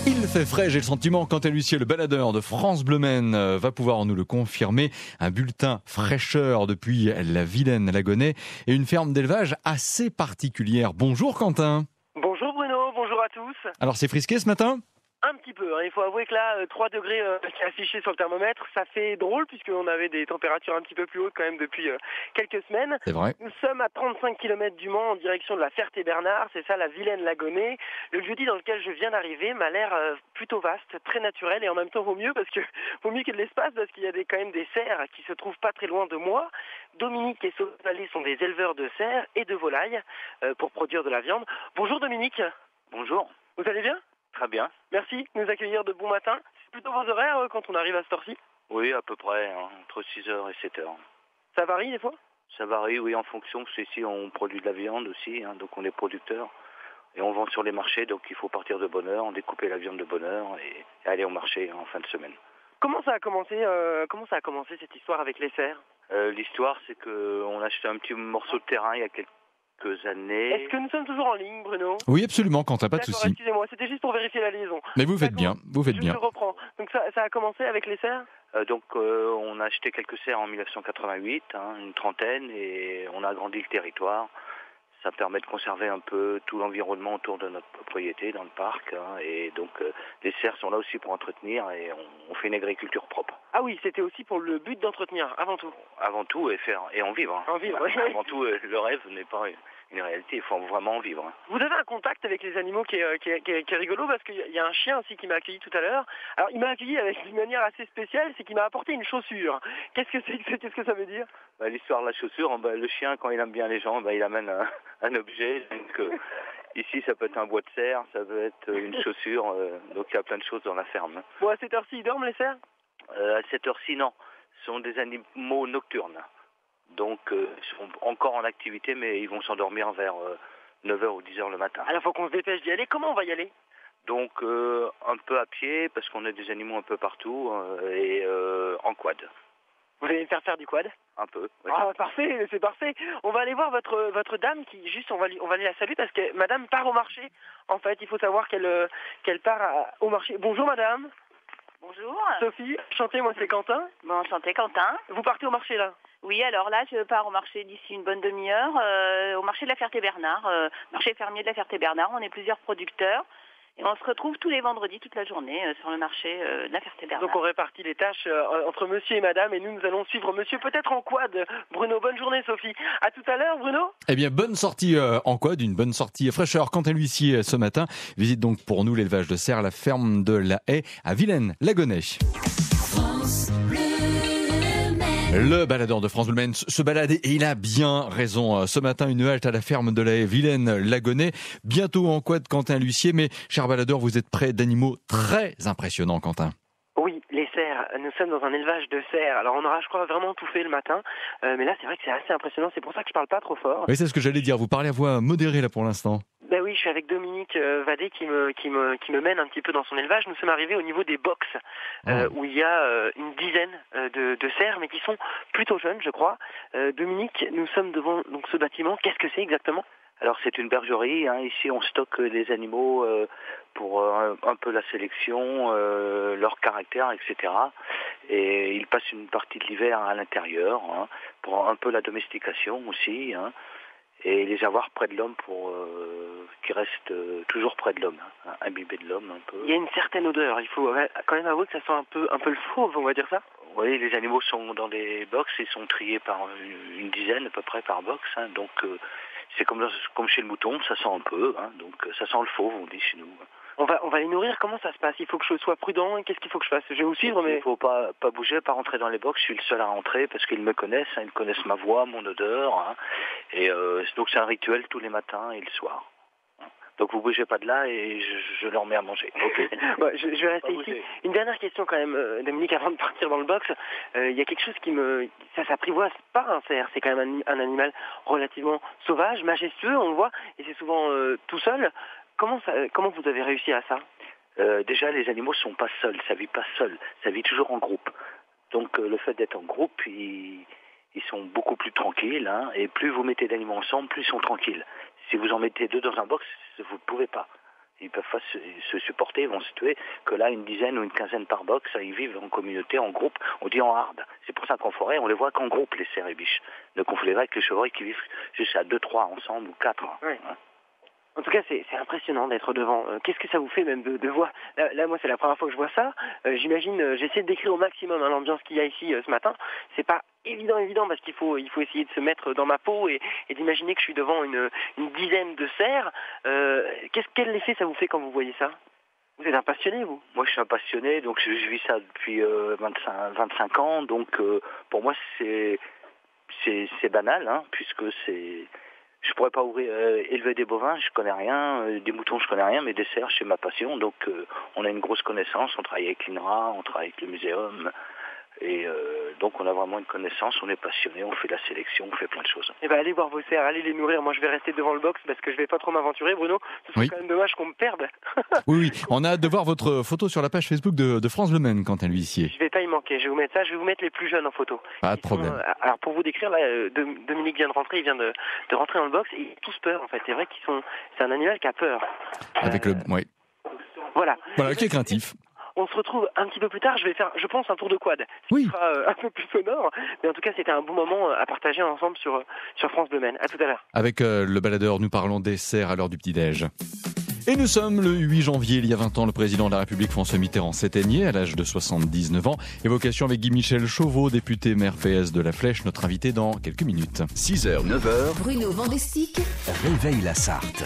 Il fait frais, j'ai le sentiment, Quentin L'Huissier, le baladeur de France Bleu Maine, va pouvoir nous le confirmer. Un bulletin fraîcheur depuis la vilaine Lagonais et une ferme d'élevage assez particulière. Bonjour Quentin. Bonjour Bruno, bonjour à tous. Alors c'est frisqué ce matin ? Un petit peu, il faut avouer que là, 3 degrés qui est affiché sur le thermomètre, ça fait drôle puisqu'on avait des températures un petit peu plus hautes quand même depuis quelques semaines. C'est vrai. Nous sommes à 35 km du Mans en direction de la Ferté-Bernard, c'est ça la vilaine Lagonais. Le lieu-dit dans lequel je viens d'arriver m'a l'air plutôt vaste, très naturel et en même temps vaut mieux qu'il y ait de l'espace parce qu'il y a quand même des cerfs qui se trouvent pas très loin de moi. Dominique et Sophie sont des éleveurs de cerfs et de volailles pour produire de la viande. Bonjour Dominique. Bonjour, Vous allez bien ? très bien. Merci de nous accueillir de bon matin. C'est plutôt vos horaires quand on arrive à cette heure-ci ? Oui, à peu près, entre 6h et 7h. Ça varie des fois ? Ça varie, oui, en fonction, parce qu'ici on produit de la viande aussi, donc on est producteur. Et on vend sur les marchés, donc il faut partir de bonne heure, découper la viande de bonne heure et aller au marché en fin de semaine. Comment ça a commencé cette histoire avec les cerfs ? L'histoire, c'est qu'on a acheté un petit morceau de terrain il y a quelques années. Est-ce que nous sommes toujours en ligne, Bruno ? Oui, absolument Quentin, pas de D'accord, souci. excusez-moi, c'était juste pour vérifier la liaison. Mais vous faites bien, vous faites Je bien. reprends. Donc ça a commencé avec les cerfs ? On a acheté quelques cerfs en 1988, une trentaine, et on a agrandi le territoire. Ça permet de conserver un peu tout l'environnement autour de notre propriété, dans le parc. Et donc, les cerfs sont là aussi pour entretenir et on fait une agriculture propre. Ah oui, c'était aussi pour le but d'entretenir, avant tout. Avant tout, et en vivre. En vivre, oui. Avant tout, le rêve n'est pas une réalité, il faut vraiment en vivre. Vous avez un contact avec les animaux qui est rigolo parce qu'il y a un chien aussi qui m'a accueilli tout à l'heure. Alors il m'a accueilli avec une manière assez spéciale, c'est qu'il m'a apporté une chaussure. Qu'est-ce que ça veut dire ? L'histoire de la chaussure, le chien, quand il aime bien les gens, il amène un objet. Donc, ici, ça peut être un bois de serre, ça peut être une chaussure. Donc il y a plein de choses dans la ferme. Bon, à cette heure-ci, ils dorment les cerfs ? À cette heure-ci, non. Ce sont des animaux nocturnes. Donc, ils sont encore en activité, mais ils vont s'endormir vers 9h ou 10h le matin. Alors, il faut qu'on se dépêche d'y aller. Comment on va y aller ? Donc, un peu à pied, parce qu'on a des animaux un peu partout, et en quad. Vous allez me faire du quad ? Un peu, oui. Ah, parfait, c'est parfait. On va aller voir votre dame qui, juste, on va aller la saluer parce que madame part au marché. En fait, il faut savoir qu'elle part au marché. Bonjour madame. Bonjour. Sophie, enchantée, moi c'est Quentin. Bon, enchanté Quentin. Vous partez au marché là ? Oui, alors là, je pars au marché d'ici une bonne demi-heure, au marché de la Ferté-Bernard, marché fermier de la Ferté-Bernard. On est plusieurs producteurs et on se retrouve tous les vendredis, toute la journée, sur le marché de la Ferté-Bernard. Donc on répartit les tâches entre monsieur et madame et nous allons suivre monsieur peut-être en quad. Bruno, bonne journée Sophie. À tout à l'heure Bruno. Eh bien, bonne sortie en quad, une bonne sortie fraîcheur Quentin L'Huissier ce matin. Visite donc pour nous l'élevage de cerfs à la ferme de la Haye à Vilaine-Lagonais. Le baladeur de France Bleu Maine se balade et il a bien raison. Ce matin, une halte à la ferme de la Haye, Vilaine-Lagonais. Bientôt en quad, Quentin L'Huissier. Mais, cher baladeur, vous êtes près d'animaux très impressionnants, Quentin. Oui, les cerfs. Nous sommes dans un élevage de cerfs. Alors on aura, je crois, vraiment tout fait le matin. Mais là, c'est vrai que c'est assez impressionnant. C'est pour ça que je parle pas trop fort. Oui, c'est ce que j'allais dire. Vous parlez à voix modérée là pour l'instant. Ben oui, je suis avec Dominique Vadé qui me mène un petit peu dans son élevage. Nous sommes arrivés au niveau des box où il y a une dizaine de cerfs, mais qui sont plutôt jeunes, je crois. Dominique, nous sommes devant donc ce bâtiment. Qu'est-ce que c'est exactement ? Alors c'est une bergerie, ici on stocke les animaux pour un peu la sélection, leur caractère, etc. Et ils passent une partie de l'hiver à l'intérieur, pour un peu la domestication aussi, et les avoir près de l'homme pour qu'ils restent toujours près de l'homme, imbibés de l'homme un peu. Il y a une certaine odeur, il faut quand même avouer que ça sent un peu le fauve, on va dire ça. Oui, les animaux sont dans des box, ils sont triés par une dizaine à peu près par box, donc c'est comme chez le mouton, ça sent un peu, donc ça sent le fauve, on dit chez nous. On va les nourrir, comment ça se passe ? Il faut que je sois prudent, qu'est-ce qu'il faut que je fasse ? Je vais vous suivre, mais... Il ne faut pas bouger, pas rentrer dans les box, je suis le seul à rentrer parce qu'ils me connaissent, ils connaissent ma voix, mon odeur, et donc c'est un rituel tous les matins et le soir. Donc vous bougez pas de là et je leur mets à manger. Okay. Ouais, je vais rester ici. Une dernière question quand même, Dominique, avant de partir dans le box. Il y a quelque chose qui ça s'apprivoise pas un cerf. C'est quand même un animal relativement sauvage, majestueux, on le voit, et c'est souvent tout seul. Comment vous avez réussi à ça ? Déjà, les animaux sont pas seuls, ça vit pas seul, ça vit toujours en groupe. Donc le fait d'être en groupe, ils sont beaucoup plus tranquilles, et plus vous mettez d'animaux ensemble, plus ils sont tranquilles. Si vous en mettez deux dans un box, vous ne pouvez pas. Ils ils peuvent pas se supporter, ils vont se tuer, que là, une dizaine ou une quinzaine par box, ils vivent en communauté, en groupe, on dit en hard. C'est pour ça qu'en forêt, on les voit qu'en groupe, les cerfs et biches. Donc on les voit avec les chevreuils qui vivent jusqu'à 2-3 ensemble ou 4. Oui. En tout cas, c'est impressionnant d'être devant. Qu'est-ce que ça vous fait même de voir là, moi, c'est la première fois que je vois ça. J'imagine, j'essaie de décrire au maximum l'ambiance qu'il y a ici ce matin. C'est pas évident parce qu'il faut essayer de se mettre dans ma peau et d'imaginer que je suis devant une dizaine de cerfs. Quel effet ça vous fait quand vous voyez ça? Vous êtes un passionné, vous? Moi, je suis un passionné, donc je vis ça depuis 25 ans. Donc, pour moi, c'est banal, hein, puisque c'est... Je pourrais pas élever des bovins, je connais rien, des moutons, je connais rien, mais des cerfs, c'est ma passion. Donc, on a une grosse connaissance. On travaille avec l'INRA, on travaille avec le muséum. Et donc on a vraiment une connaissance, on est passionné, on fait la sélection, on fait plein de choses. Eh ben allez voir vos cerfs, allez les nourrir. Moi je vais rester devant le box parce que je vais pas trop m'aventurer, Bruno. Ce serait quand même dommage qu'on me perde. Oui, on a hâte de voir votre photo sur la page Facebook de France Bleu Maine, Quentin l'huissier. Je vais pas y manquer, je vais vous mettre ça, je vais vous mettre les plus jeunes en photo. Pas de problème. Alors pour vous décrire, là, Dominique vient de rentrer, il vient de rentrer dans le box et ils ont tous peur en fait. C'est vrai c'est un animal qui a peur. Avec oui. Voilà, qui est craintif. On se retrouve un petit peu plus tard, je vais faire, je pense, un tour de quad. Ce sera un peu plus sonore, mais en tout cas, c'était un bon moment à partager ensemble sur France Bleu Maine. À tout à l'heure. Avec le baladeur, nous parlons des cerfs à l'heure du petit-déj. Et nous sommes le 8 janvier, il y a 20 ans, le président de la République François Mitterrand s'éteignait à l'âge de 79 ans. Évocation avec Guy-Michel Chauveau, député maire PS de la Flèche, notre invité dans quelques minutes. 6h, 9h. Bruno Vandestick Réveille la Sarthe.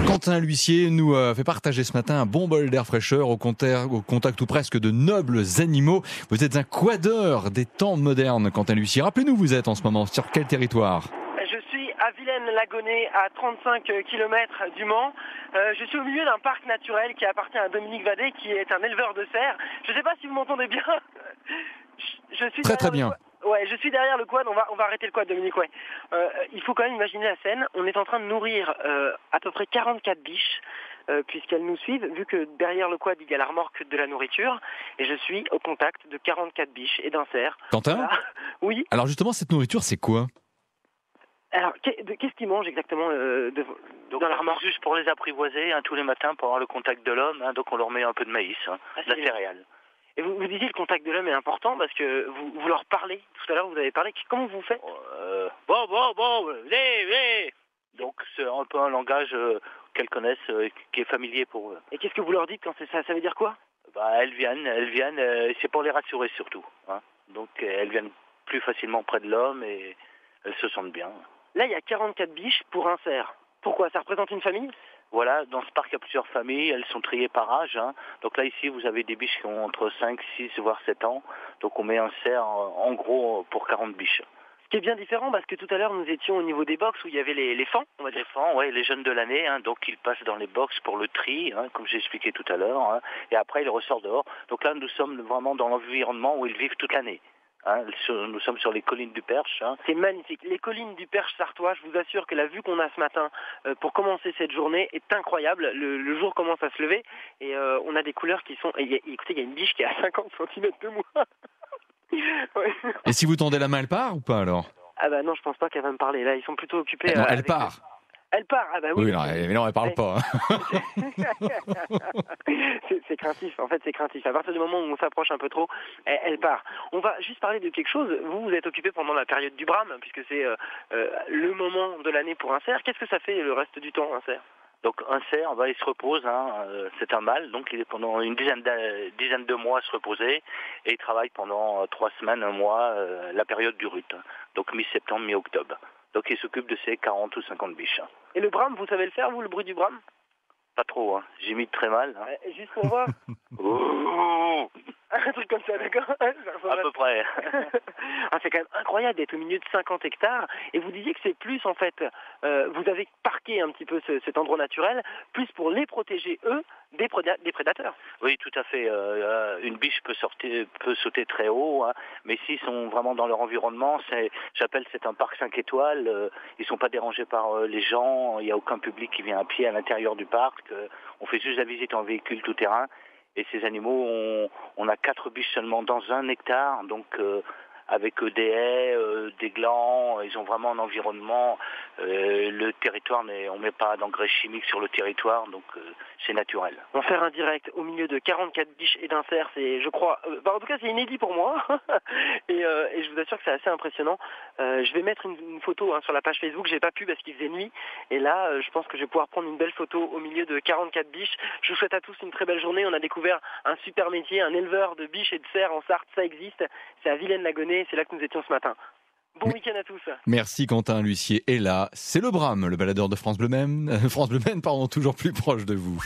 Quentin l'huissier nous fait partager ce matin un bon bol d'air fraîcheur au contact ou presque de nobles animaux. Vous êtes un quadeur des temps modernes, Quentin l'huissier. Rappelez-nous, vous êtes en ce moment sur quel territoire? Je suis à Vilaine-Lagonnet, à 35 km du Mans. Je suis au milieu d'un parc naturel qui appartient à Dominique Vadet, qui est un éleveur de cerfs. Je ne sais pas si vous m'entendez bien. Je suis très bien. Ouais, je suis derrière le quad, on va arrêter le quad, Dominique, ouais. Il faut quand même imaginer la scène, on est en train de nourrir à peu près 44 biches, puisqu'elles nous suivent, vu que derrière le quad, il y a la remorque de la nourriture, et je suis au contact de 44 biches et d'un cerf. Quentin ? Voilà. Oui. Alors justement, cette nourriture, c'est quoi ? Alors, qu'est-ce qu'ils mangent exactement Donc, dans la remorque? juste pour les apprivoiser, tous les matins, pour avoir le contact de l'homme, donc on leur met un peu de maïs, de la céréale. Et vous disiez le contact de l'homme est important parce que vous leur parlez. Tout à l'heure, vous avez parlé. Comment vous faites? Bon, venez. Donc c'est un peu un langage qu'elles connaissent, qui est familier pour eux. Et qu'est-ce que vous leur dites quand c'est ça? Ça veut dire quoi? Elles viennent, c'est pour les rassurer surtout. Donc elles viennent plus facilement près de l'homme et elles se sentent bien. Là, il y a 44 biches pour un cerf. Pourquoi? Ça représente une famille? Voilà, dans ce parc, il y a plusieurs familles, elles sont triées par âge. Donc là, ici, vous avez des biches qui ont entre 5, 6, voire 7 ans. Donc on met un cerf, en gros, pour 40 biches. Ce qui est bien différent, parce que tout à l'heure, nous étions au niveau des box où il y avait les fans, on va dire. Les fans, oui, les jeunes de l'année. Donc ils passent dans les box pour le tri, comme j'ai expliqué tout à l'heure. Et après, ils ressortent dehors. Donc là, nous sommes vraiment dans l'environnement où ils vivent toute l'année. Nous sommes sur les collines du Perche. C'est magnifique. Les collines du Perche sartois, je vous assure que la vue qu'on a ce matin pour commencer cette journée est incroyable. Le jour commence à se lever et on a des couleurs qui sont... écoutez, il y a une biche qui est à 50 cm de moi. Ouais. Et si vous tendez la main, elle part ou pas alors? Ah bah non, je pense pas qu'elle va me parler. Là, ils sont plutôt occupés... Non, elle part. Elle part, ah bah oui. Oui, non, elle parle pas. C'est craintif, en fait c'est craintif. À partir du moment où on s'approche un peu trop, elle part. On va juste parler de quelque chose. Vous êtes occupé pendant la période du brame, puisque c'est le moment de l'année pour un cerf. Qu'est-ce que ça fait le reste du temps, un cerf? Donc un cerf, il se repose, c'est un mâle, donc il est pendant une dizaine de mois à se reposer, et il travaille pendant 3 semaines, 1 mois, la période du rut, donc mi-septembre, mi-octobre. Donc il s'occupe de ses 40 ou 50 biches. Et le brame, vous savez le faire, vous, le bruit du brame? Pas trop, j'imite très mal. Juste pour voir. Un truc comme ça, d'accord? À peu près. C'est quand même incroyable d'être au milieu de 50 hectares. Et vous disiez que c'est plus, en fait, vous avez parqué un petit peu cet endroit naturel, plus pour les protéger, eux, des prédateurs. Oui, tout à fait. Une biche peut sauter très haut, mais s'ils sont vraiment dans leur environnement, c'est un parc 5 étoiles. Ils sont pas dérangés par les gens. Il n'y a aucun public qui vient à pied à l'intérieur du parc. On fait juste la visite en véhicule tout terrain. Et ces animaux, on a 4 biches seulement dans 1 hectare, donc avec des haies, des glands, ils ont vraiment un environnement Le territoire, on met pas d'engrais chimiques sur le territoire, donc c'est naturel. En faire un direct au milieu de 44 biches et d'un cerf, c'est, je crois, en tout cas c'est inédit pour moi, et je vous assure que c'est assez impressionnant. Je vais mettre une photo sur la page Facebook, j'ai pas pu parce qu'il faisait nuit, et là je pense que je vais pouvoir prendre une belle photo au milieu de 44 biches. Je vous souhaite à tous une très belle journée. On a découvert un super métier, un éleveur de biches et de cerfs en Sarthe, ça existe. C'est à Vilaine-la-Gonée, c'est là que nous étions ce matin. Bon week-end à tous. Merci Quentin L'Huissier. Et là, c'est le Brame, le baladeur de France Bleu Maine, toujours plus proche de vous.